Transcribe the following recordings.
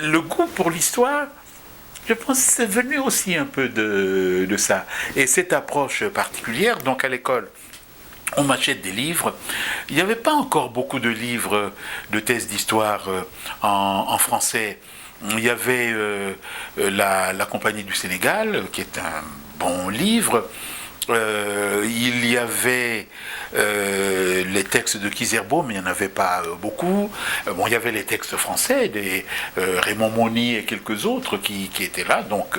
Le goût pour l'histoire, je pense que c'est venu aussi un peu de ça. Et cette approche particulière, donc à l'école, on m'achète des livres. Il n'y avait pas encore beaucoup de livres de thèse d'histoire en français. Il y avait la Compagnie du Sénégal, qui est un bon livre. Il y avait les textes de Kizerbo, mais il n'y en avait pas beaucoup. Bon, il y avait les textes français, des Raymond Mony et quelques autres qui étaient là, donc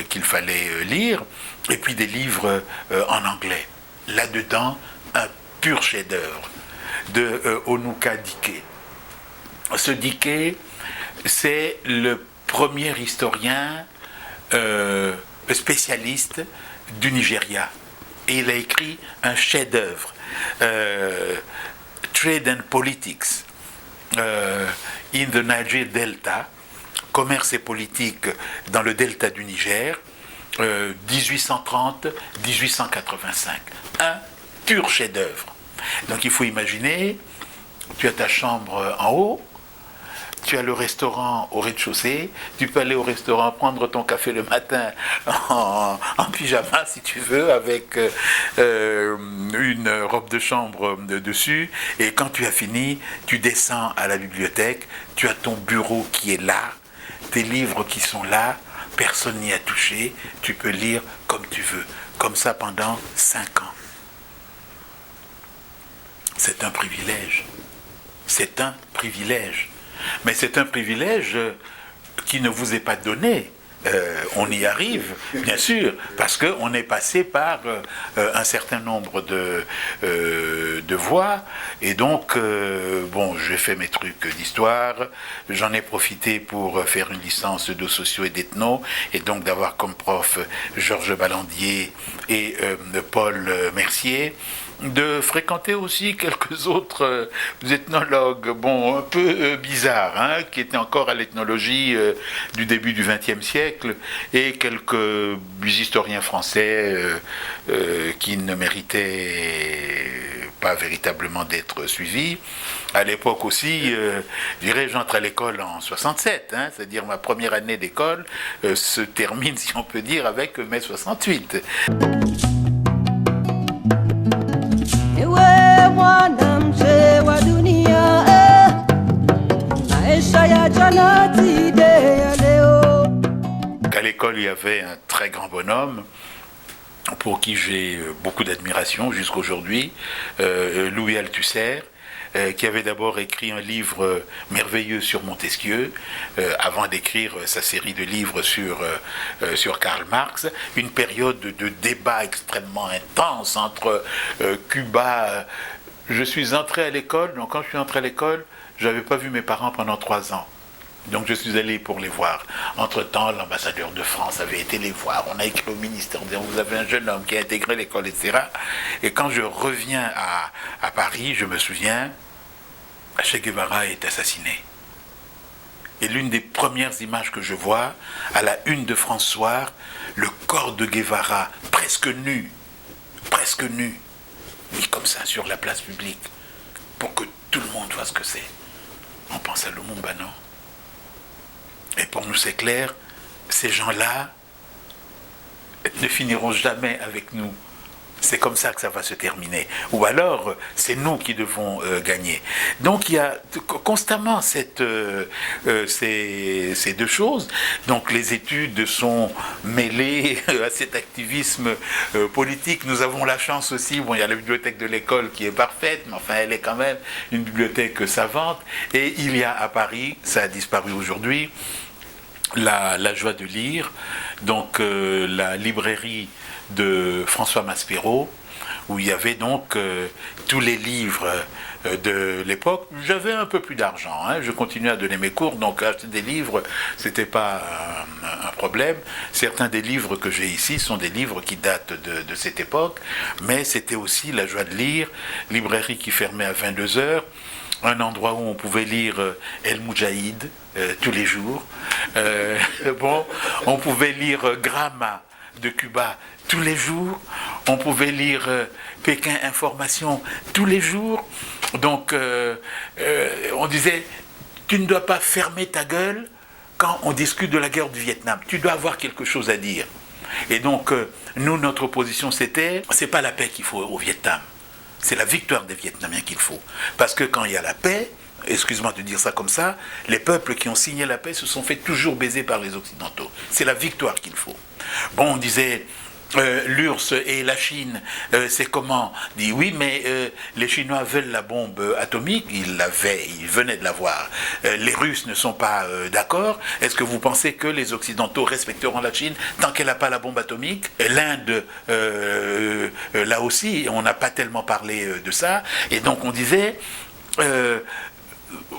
qu'il fallait lire. Et puis des livres en anglais. Là-dedans, un pur chef-d'œuvre de Onwuka Dike. Ce Dike, c'est le premier historien spécialiste du Nigeria. Et il a écrit un chef-d'œuvre, Trade and Politics in the Niger Delta, commerce et politique dans le delta du Niger, 1830-1885. Un pur chef-d'œuvre. Donc il faut imaginer, tu as ta chambre en haut, tu as le restaurant au rez-de-chaussée, tu peux aller au restaurant prendre ton café le matin en pyjama si tu veux, avec une robe de chambre dessus, et quand tu as fini, tu descends à la bibliothèque, tu as ton bureau qui est là, tes livres qui sont là, personne n'y a touché, tu peux lire comme tu veux, comme ça pendant 5 ans. C'est un privilège. C'est un privilège. Mais c'est un privilège qui ne vous est pas donné. On y arrive, bien sûr, parce qu'on est passé par un certain nombre de voies. Et donc, bon, j'ai fait mes trucs d'histoire, j'en ai profité pour faire une licence de socio et d'ethno, et donc d'avoir comme prof Georges Ballandier et Paul Mercier, de fréquenter aussi quelques autres ethnologues, bon, un peu bizarres, hein, qui étaient encore à l'ethnologie du début du XXe siècle, et quelques historiens français qui ne méritaient pas véritablement d'être suivis. À l'époque aussi, je dirais, j'entre à l'école en 67, hein, c'est-à-dire ma première année d'école se termine, si on peut dire, avec mai 68. À l'école, il y avait un très grand bonhomme pour qui j'ai beaucoup d'admiration jusqu'aujourd'hui, Louis Althusser, qui avait d'abord écrit un livre merveilleux sur Montesquieu, avant d'écrire sa série de livres sur Karl Marx, une période de débat extrêmement intense entre Cuba. Je suis entré à l'école, donc quand je suis entré à l'école, je n'avais pas vu mes parents pendant 3 ans. Donc je suis allé pour les voir. Entre-temps, l'ambassadeur de France avait été les voir. On a écrit au ministère, vous avez un jeune homme qui a intégré l'école, etc. Et quand je reviens à Paris, je me souviens, Che Guevara est assassiné. Et l'une des premières images que je vois, à la une de France Soir, le corps de Guevara, presque nu, mis comme ça sur la place publique, pour que tout le monde voit ce que c'est. On pense à Lumumba, non? Et pour nous, c'est clair, ces gens-là ne finiront jamais avec nous. C'est comme ça que ça va se terminer. Ou alors, c'est nous qui devons gagner. Donc, il y a constamment ces deux choses. Donc, les études sont mêlées à cet activisme politique. Nous avons la chance aussi, bon, il y a la bibliothèque de l'école qui est parfaite, mais enfin, elle est quand même une bibliothèque savante. Et il y a à Paris, ça a disparu aujourd'hui, la joie de lire, donc la librairie de François Maspero, où il y avait donc tous les livres de l'époque. J'avais un peu plus d'argent, hein. Je continuais à donner mes cours, donc acheter des livres, c'était pas un problème. Certains des livres que j'ai ici sont des livres qui datent de cette époque, mais c'était aussi la joie de lire, librairie qui fermait à 22 heures, un endroit où on pouvait lire El Moudjahid tous les jours. Bon, on pouvait lire Gramma de Cuba tous les jours. On pouvait lire Pékin Information tous les jours. Donc, on disait, tu ne dois pas fermer ta gueule quand on discute de la guerre du Vietnam. Tu dois avoir quelque chose à dire. Et donc, nous, notre position, c'était, c'est pas la paix qu'il faut au Vietnam. C'est la victoire des Vietnamiens qu'il faut. Parce que quand il y a la paix, excuse-moi de dire ça comme ça, les peuples qui ont signé la paix se sont fait toujours baiser par les Occidentaux. C'est la victoire qu'il faut. Bon, on disait, l'URSS et la Chine, c'est comment? On dit oui, mais les Chinois veulent la bombe atomique, ils l'avaient, ils venaient de l'avoir. Les Russes ne sont pas d'accord. Est-ce que vous pensez que les Occidentaux respecteront la Chine tant qu'elle n'a pas la bombe atomique? L'Inde, là aussi, on n'a pas tellement parlé de ça. Et donc on disait...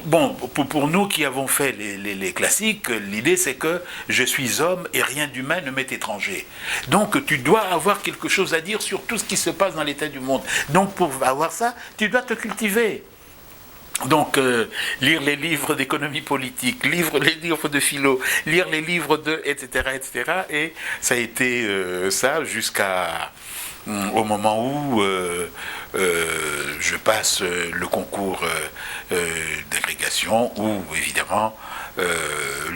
bon, pour nous qui avons fait les classiques, l'idée c'est que je suis homme et rien d'humain ne m'est étranger. Donc tu dois avoir quelque chose à dire sur tout ce qui se passe dans l'état du monde. Donc pour avoir ça, tu dois te cultiver. Donc, lire les livres d'économie politique, lire les livres de philo, lire les livres de... etc. etc. Et ça a été ça jusqu'à... au moment où je passe le concours d'agrégation, où évidemment,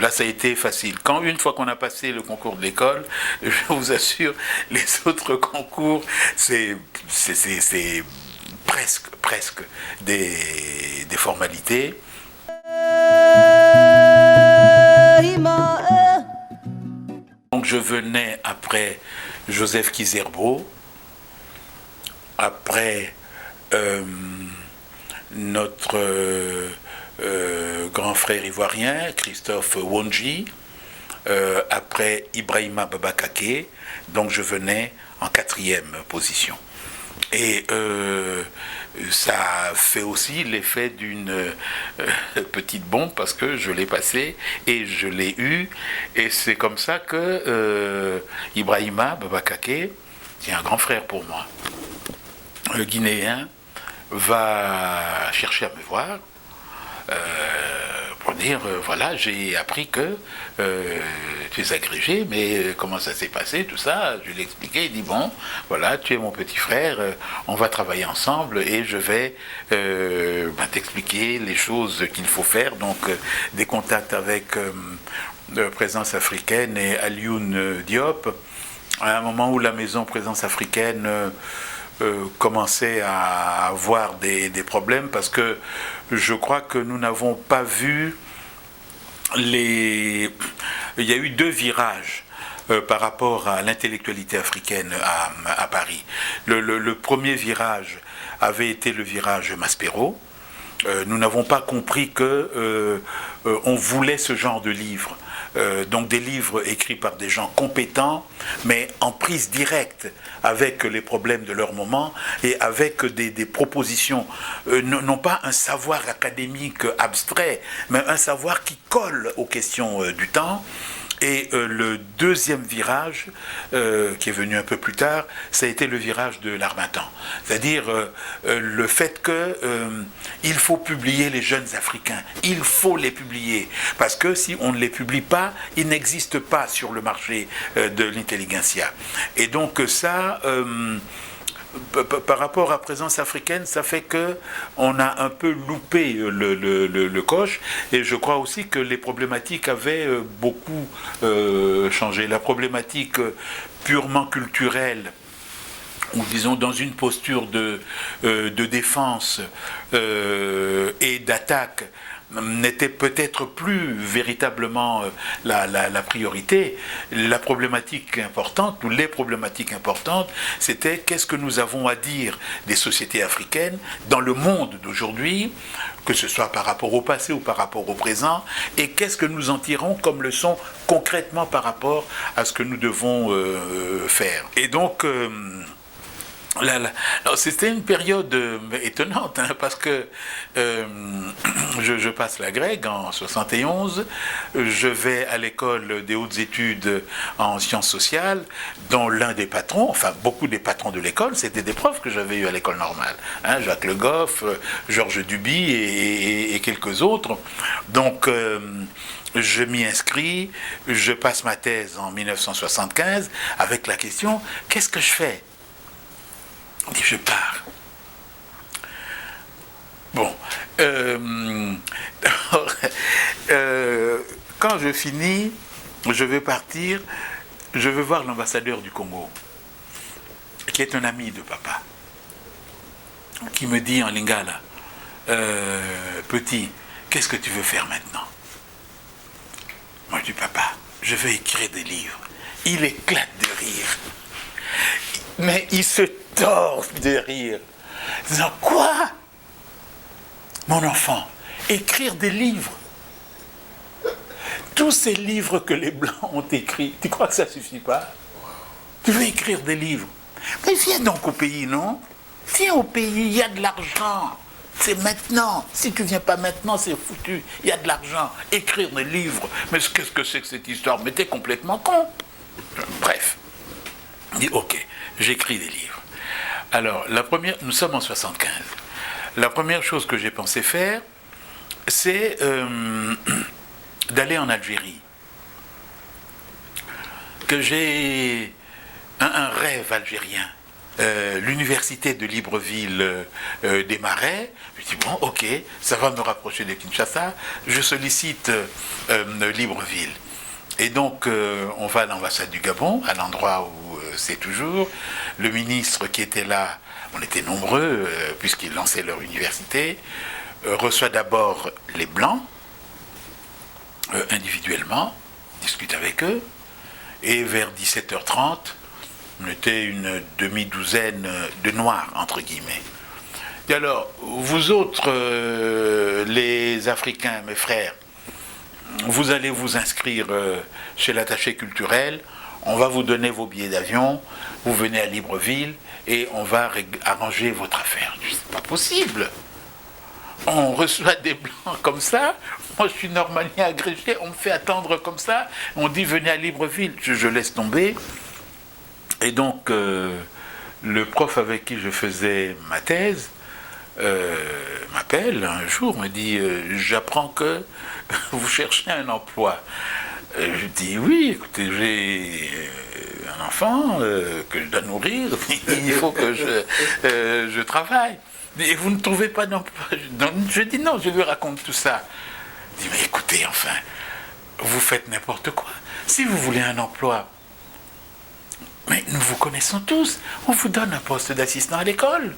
là ça a été facile. Quand une fois qu'on a passé le concours de l'école, je vous assure, les autres concours, c'est presque des formalités. Donc je venais après Joseph Kizerbo, après notre grand frère ivoirien, Christophe Wondji, après Ibrahima Babakake, donc je venais en 4e position. Et ça fait aussi l'effet d'une petite bombe parce que je l'ai passé et je l'ai eu. Et c'est comme ça que Ibrahima Babakake, qui est un grand frère pour moi, le Guinéen, va chercher à me voir pour dire, voilà, j'ai appris que tu es agrégé, mais comment ça s'est passé, tout ça. Je lui ai expliqué, il dit, bon, voilà, tu es mon petit frère, on va travailler ensemble et je vais t'expliquer les choses qu'il faut faire. Donc, des contacts avec Présence africaine et Alioune Diop, à un moment où la maison Présence africaine commençait à avoir des problèmes parce que je crois que nous n'avons pas vu il y a eu 2 virages par rapport à l'intellectualité africaine à Paris. Le premier virage avait été le virage Maspero. Nous n'avons pas compris que on voulait ce genre de livres. Donc des livres écrits par des gens compétents, mais en prise directe avec les problèmes de leur moment et avec des propositions, non pas un savoir académique abstrait, mais un savoir qui colle aux questions du temps. Et le deuxième virage, qui est venu un peu plus tard, ça a été le virage de l'Harmattan. C'est-à-dire le fait qu'il faut publier les jeunes Africains. Il faut les publier. Parce que si on ne les publie pas, ils n'existent pas sur le marché de l'intelligentsia. Et donc ça... par rapport à Présence africaine, ça fait que on a un peu loupé le coche, et je crois aussi que les problématiques avaient beaucoup changé. La problématique purement culturelle, ou disons dans une posture de défense et d'attaque, n'était peut-être plus véritablement la priorité. La problématique importante, ou les problématiques importantes, c'était qu'est-ce que nous avons à dire des sociétés africaines dans le monde d'aujourd'hui, que ce soit par rapport au passé ou par rapport au présent, et qu'est-ce que nous en tirons comme leçon concrètement par rapport à ce que nous devons faire. Et donc... Alors, c'était une période étonnante, hein, parce que je passe la Grègue en 71, je vais à l'école des hautes études en sciences sociales, dont l'un des patrons, enfin beaucoup des patrons de l'école, c'était des profs que j'avais eus à l'école normale, hein, Jacques Le Goff, Georges Duby et quelques autres. Donc je m'y inscris, je passe ma thèse en 1975 avec la question, qu'est-ce que je fais? Et je pars. Bon. Quand je finis, je vais partir, je vais voir l'ambassadeur du Congo, qui est un ami de papa, qui me dit en lingala, petit, qu'est-ce que tu veux faire maintenant? Moi je dis, papa, je veux écrire des livres. Il éclate de rire. Mais il se tord de rire. Disant, quoi? Mon enfant, écrire des livres. Tous ces livres que les Blancs ont écrits, tu crois que ça ne suffit pas? Tu veux écrire des livres? Mais viens donc au pays, non? Viens au pays, il y a de l'argent. C'est maintenant. Si tu ne viens pas maintenant, c'est foutu. Il y a de l'argent. Écrire des livres. Mais qu'est-ce que c'est que cette histoire? Mais t'es complètement con. Bref. Il dit, ok, j'écris des livres. Alors, nous sommes en 75. La première chose que j'ai pensé faire, c'est d'aller en Algérie. Que j'ai un rêve algérien. L'université de Libreville démarrait. Je dis, bon, ok, ça va me rapprocher de Kinshasa. Je sollicite Libreville. Et donc, on va à l'ambassade du Gabon, à l'endroit où c'est toujours. Le ministre qui était là, on était nombreux, puisqu'ils lançaient leur université, reçoit d'abord les Blancs, individuellement, discute avec eux, et vers 17h30, on était une demi-douzaine de Noirs, entre guillemets. Et alors, vous autres, les Africains, mes frères, vous allez vous inscrire chez l'attaché culturel, on va vous donner vos billets d'avion, vous venez à Libreville et on va arranger votre affaire. C'est pas possible. On reçoit des Blancs comme ça, moi je suis normalien agrégé, on me fait attendre comme ça, on dit venez à Libreville, je laisse tomber. Et donc le prof avec qui je faisais ma thèse m'appelle un jour, me dit j'apprends que vous cherchez un emploi. Je dis oui, écoutez, j'ai un enfant que je dois nourrir, il faut que je travaille. Et vous ne trouvez pas d'emploi? Je dis non, je lui raconte tout ça. Il dit mais écoutez, enfin, vous faites n'importe quoi. Si vous voulez un emploi, mais nous vous connaissons tous, on vous donne un poste d'assistant à l'école.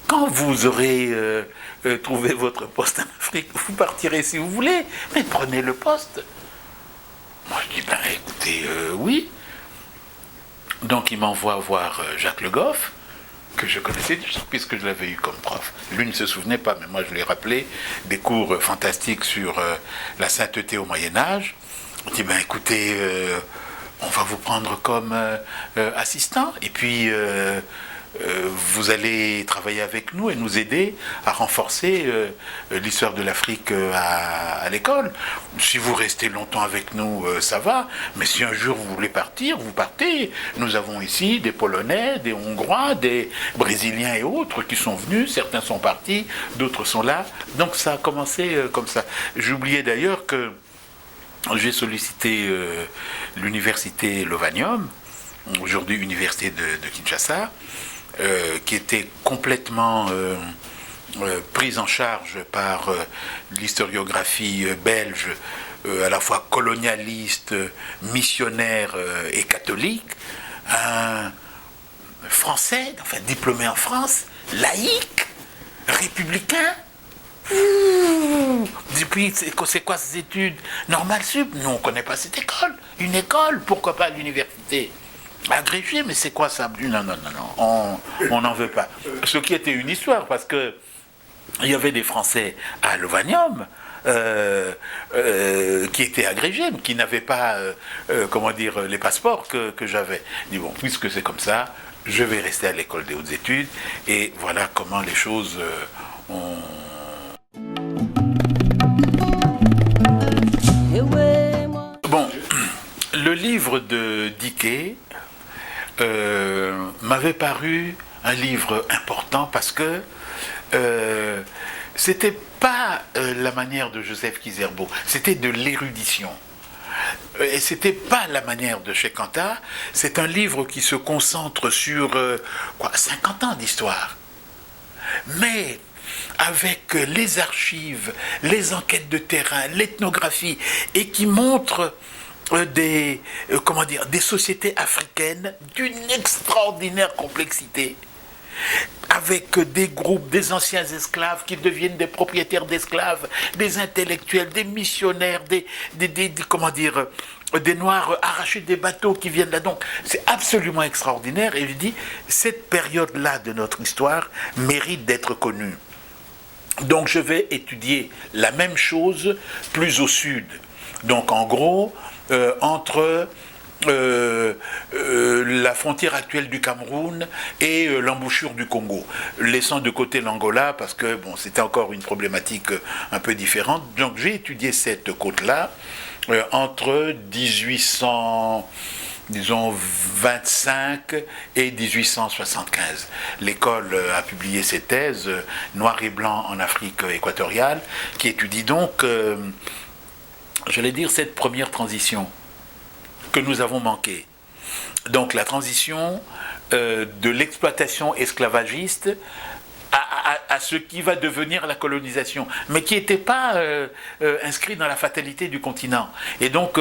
Quand vous aurez trouvé votre poste en Afrique, vous partirez si vous voulez, mais prenez le poste. Moi je dis, ben écoutez, oui. Donc il m'envoie voir Jacques Le Goff, que je connaissais déjà, puisque je l'avais eu comme prof. Lui ne se souvenait pas, mais moi je lui ai rappelé des cours fantastiques sur la sainteté au Moyen-Âge. Il dit, ben écoutez, on va vous prendre comme assistant, et puis vous allez travailler avec nous et nous aider à renforcer l'histoire de l'Afrique à l'école. Si vous restez longtemps avec nous, ça va, mais si un jour vous voulez partir, vous partez. Nous avons ici des Polonais, des Hongrois, des Brésiliens et autres qui sont venus, certains sont partis, d'autres sont là. Donc ça a commencé comme ça. J'oubliais d'ailleurs que j'ai sollicité l'université Lovanium, aujourd'hui université de Kinshasa, qui était complètement prise en charge par l'historiographie belge, à la fois colonialiste, missionnaire et catholique, un français, enfin diplômé en France, laïque, républicain. Depuis, c'est quoi ces études normales sup? Nous, on ne connaît pas cette école. Une école, pourquoi pas l'université? Agrégé, mais c'est quoi ça? Non, on n'en veut pas. Ce qui était une histoire, parce que il y avait des Français à Lovanium qui étaient agrégés, mais qui n'avaient pas, comment dire, les passeports que j'avais. Je dis bon, puisque c'est comme ça, je vais rester à l'école des hautes études, et voilà comment les choses ont... Bon, le livre de Diké m'avait paru un livre important parce que c'était pas la manière de Joseph Kizerbo, c'était de l'érudition. Et c'était pas la manière de Cheikh Anta, c'est un livre qui se concentre sur 50 ans d'histoire. Mais avec les archives, les enquêtes de terrain, l'ethnographie, et qui montre des sociétés africaines d'une extraordinaire complexité, avec des groupes, des anciens esclaves qui deviennent des propriétaires d'esclaves, des intellectuels, des missionnaires, des Noirs arrachés des bateaux qui viennent là. Donc, c'est absolument extraordinaire. Et je dis, cette période-là de notre histoire mérite d'être connue. Donc, je vais étudier la même chose plus au sud. Donc, en gros, entre la frontière actuelle du Cameroun et l'embouchure du Congo, laissant de côté l'Angola parce que bon, c'était encore une problématique un peu différente. Donc j'ai étudié cette côte-là entre 1825 et 1875. L'école a publié ses thèses noir et blanc en Afrique équatoriale, qui étudie donc, j'allais dire, cette première transition que nous avons manqué. Donc la transition de l'exploitation esclavagiste à ce qui va devenir la colonisation, mais qui n'était pas inscrit dans la fatalité du continent. Et donc,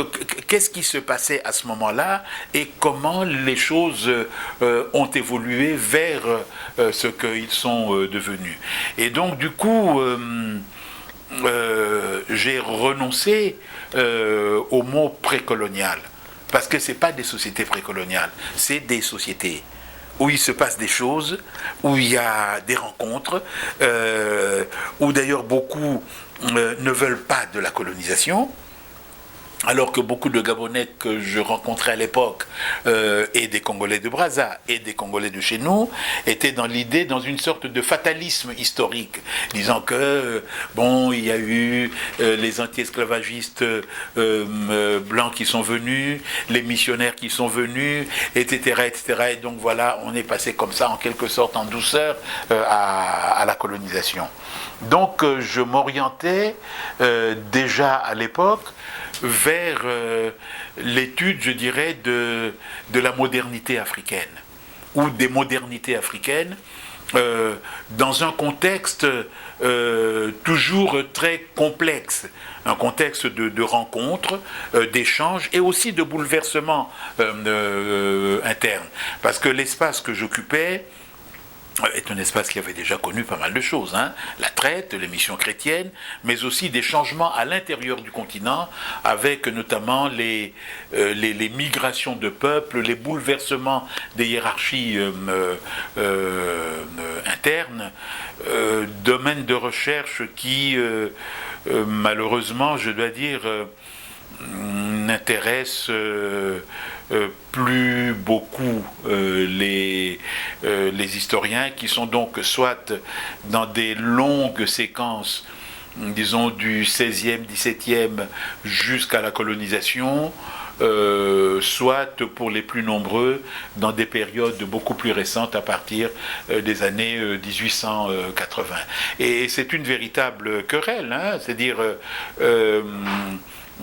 qu'est-ce qui se passait à ce moment-là et comment les choses ont évolué vers ce qu'ils sont devenus. Et donc, du coup, j'ai renoncé au mot précolonial. Parce que ce n'est pas des sociétés précoloniales, c'est des sociétés où il se passe des choses, où il y a des rencontres, où d'ailleurs beaucoup ne veulent pas de la colonisation, alors que beaucoup de Gabonais que je rencontrais à l'époque, et des Congolais de Brazza, et des Congolais de chez nous, étaient dans l'idée, dans une sorte de fatalisme historique, disant que, bon, il y a eu les anti-esclavagistes blancs qui sont venus, les missionnaires qui sont venus, etc., etc., et donc voilà, on est passé comme ça, en quelque sorte, en douceur, à la colonisation. Donc, je m'orientais déjà à l'époque vers l'étude, je dirais, de la modernité africaine, ou des modernités africaines, dans un contexte toujours très complexe, un contexte de rencontres, d'échanges et aussi de bouleversements internes. Parce que l'espace que j'occupais est un espace qui avait déjà connu pas mal de choses, hein. La traite, les missions chrétiennes, mais aussi des changements à l'intérieur du continent, avec notamment les migrations de peuples, les bouleversements des hiérarchies internes, domaines de recherche qui, malheureusement, je dois dire, n'intéresse plus beaucoup les historiens, qui sont donc soit dans des longues séquences, disons du 16e, 17e jusqu'à la colonisation, soit pour les plus nombreux dans des périodes beaucoup plus récentes à partir des années 1880. Et c'est une véritable querelle, hein, c'est-à-dire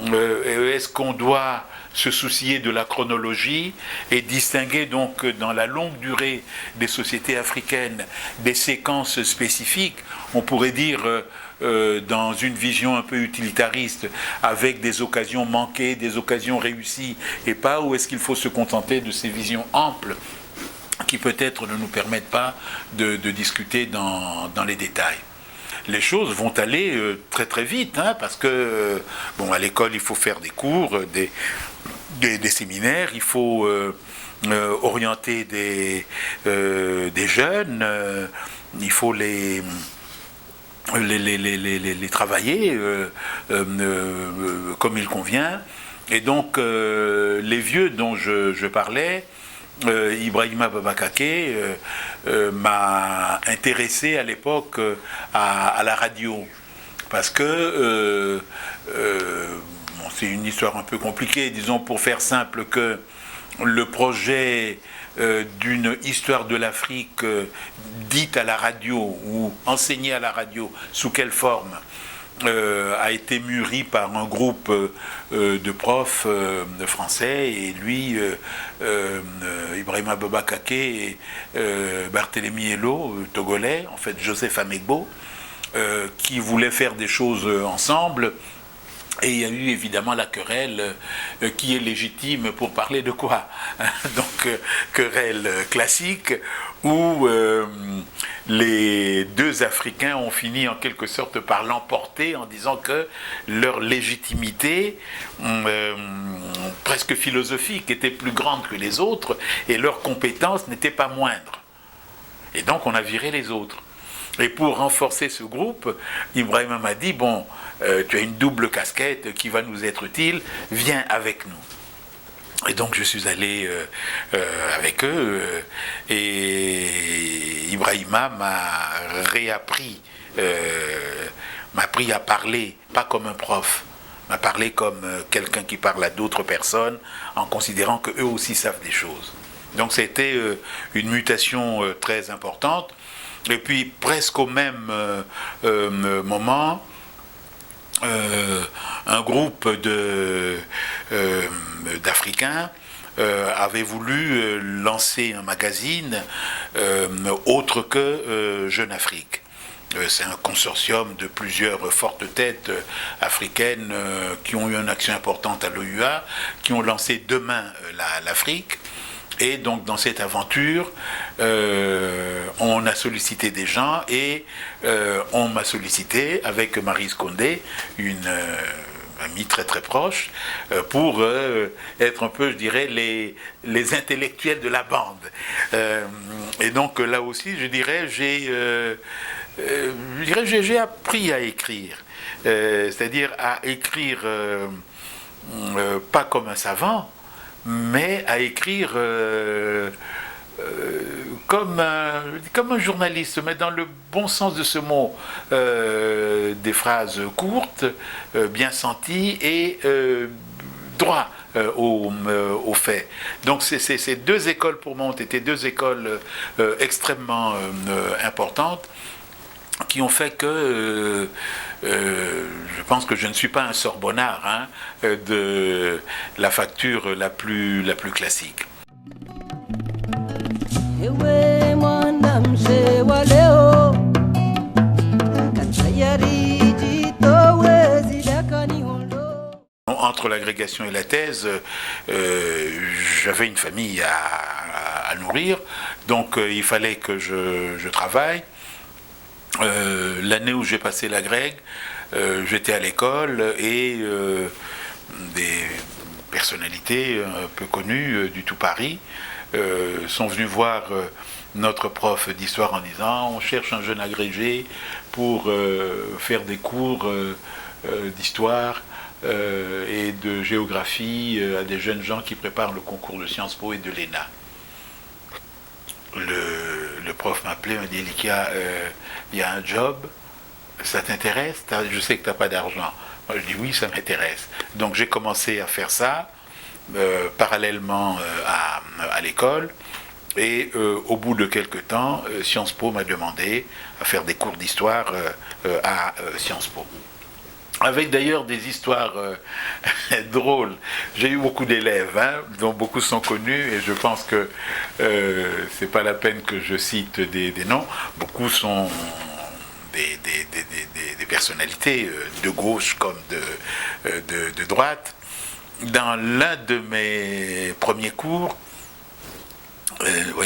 est-ce qu'on doit se soucier de la chronologie et distinguer donc dans la longue durée des sociétés africaines des séquences spécifiques, on pourrait dire dans une vision un peu utilitariste, avec des occasions manquées, des occasions réussies et pas, ou est-ce qu'il faut se contenter de ces visions amples qui peut-être ne nous permettent pas de discuter dans les détails. Les choses vont aller très très vite, hein, parce que bon, à l'école il faut faire des cours, des séminaires, il faut orienter des jeunes, il faut les travailler comme il convient. Et donc les vieux dont je parlais Ibrahima Baba Kaké m'a intéressé à l'époque à la radio. Parce que bon, c'est une histoire un peu compliquée, disons pour faire simple, que le projet d'une histoire de l'Afrique dite à la radio ou enseignée à la radio, sous quelle forme, a été mûri par un groupe de profs de français, et lui, Ibrahima Baba Kaké et Barthélemy Hello, togolais, en fait Joseph Amegbo, qui voulaient faire des choses ensemble. Et il y a eu évidemment la querelle qui est légitime pour parler de quoi? Donc, querelle classique où les deux Africains ont fini en quelque sorte par l'emporter en disant que leur légitimité presque philosophique était plus grande que les autres et leur compétence n'était pas moindre. Et donc on a viré les autres. Et pour renforcer ce groupe, Ibrahima m'a dit, bon, tu as une double casquette qui va nous être utile, viens avec nous. Et donc je suis allé avec eux, et Ibrahima m'a réappris, m'a appris à parler, pas comme un prof, m'a parlé comme quelqu'un qui parle à d'autres personnes, en considérant qu'eux aussi savent des choses. Donc c'était une mutation très importante. Et puis presque au même moment, un groupe d'Africains avait voulu lancer un magazine autre que Jeune Afrique. C'est un consortium de plusieurs fortes têtes africaines qui ont eu une action importante à l'OUA, qui ont lancé Demain l'Afrique. Et donc dans cette aventure, on a sollicité des gens, et on m'a sollicité avec Maryse Condé, une amie très très proche, pour être un peu, je dirais, les intellectuels de la bande. Et donc là aussi, je dirais, j'ai appris à écrire, c'est-à-dire à écrire pas comme un savant, mais à écrire comme un journaliste, mais dans le bon sens de ce mot, des phrases courtes, bien senties et droit aux faits. Donc ces deux écoles pour moi ont été deux écoles extrêmement importantes, qui ont fait que je pense que je ne suis pas un sorbonnard, hein, de la facture la plus classique. Entre l'agrégation et la thèse, j'avais une famille à nourrir, donc il fallait que je travaille. L'année où j'ai passé l'agrég, j'étais à l'école, et des personnalités un peu connues du tout Paris sont venues voir notre prof d'histoire en disant: on cherche un jeune agrégé pour faire des cours d'histoire et de géographie à des jeunes gens qui préparent le concours de Sciences Po et de l'ENA. Le prof m'a appelé, m'a dit: Likia, il y a un job, ça t'intéresse? Je sais que tu n'as pas d'argent. Moi je dis oui, ça m'intéresse. Donc j'ai commencé à faire ça parallèlement à l'école, et au bout de quelques temps, Sciences Po m'a demandé à faire des cours d'histoire à Sciences Po. Avec d'ailleurs des histoires drôles. J'ai eu beaucoup d'élèves, hein, dont beaucoup sont connus, et je pense que c'est pas la peine que je cite des noms. Beaucoup sont des personnalités de gauche comme de droite. Dans l'un de mes premiers cours,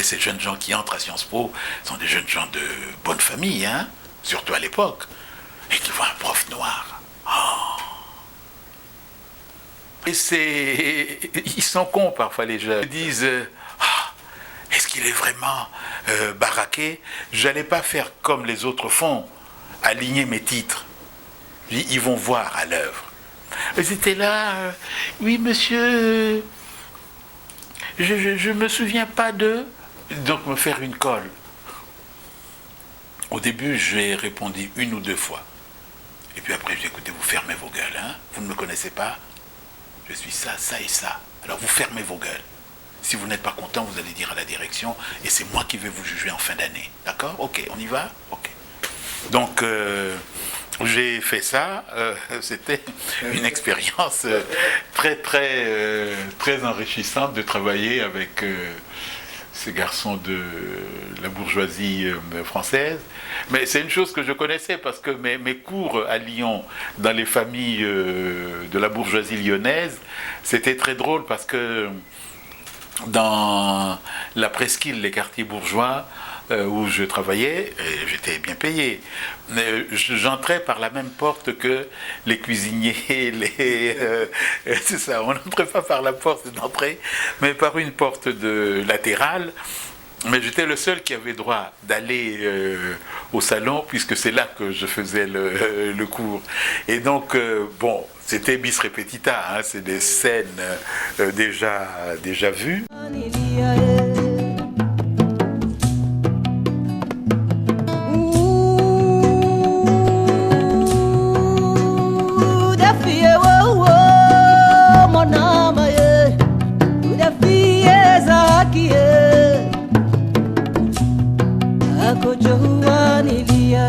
ces jeunes gens qui entrent à Sciences Po sont des jeunes gens de bonne famille, hein, surtout à l'époque, et qui voient un prof noir. Oh. Et ils sont cons parfois, les jeunes. Ils disent: est-ce qu'il est vraiment baraqué? J'allais pas faire comme les autres font, aligner mes titres. Ils vont voir à l'œuvre. Ils étaient là: oui monsieur, je me souviens pas de... Donc me faire une colle. Au début, j'ai répondu 1 ou 2 fois. Et puis après, j'ai dit, écoutez, vous fermez vos gueules, hein? Vous ne me connaissez pas? Je suis ça, ça et ça. Alors vous fermez vos gueules. Si vous n'êtes pas content, vous allez dire à la direction, et c'est moi qui vais vous juger en fin d'année. D'accord? Ok, on y va? Ok. Donc, j'ai fait ça. C'était une expérience très enrichissante de travailler avec ces garçons de la bourgeoisie française. Mais c'est une chose que je connaissais parce que mes cours à Lyon, dans les familles de la bourgeoisie lyonnaise, c'était très drôle parce que dans la presqu'île, les quartiers bourgeois, où je travaillais, j'étais bien payé. J'entrais par la même porte que les cuisiniers, c'est ça, on n'entrait pas par la porte d'entrée, mais par une porte latérale. Mais j'étais le seul qui avait droit d'aller au salon, puisque c'est là que je faisais le cours. Et donc, bon, c'était bis repetita, hein, c'est des scènes déjà vues. Ako Johuanilia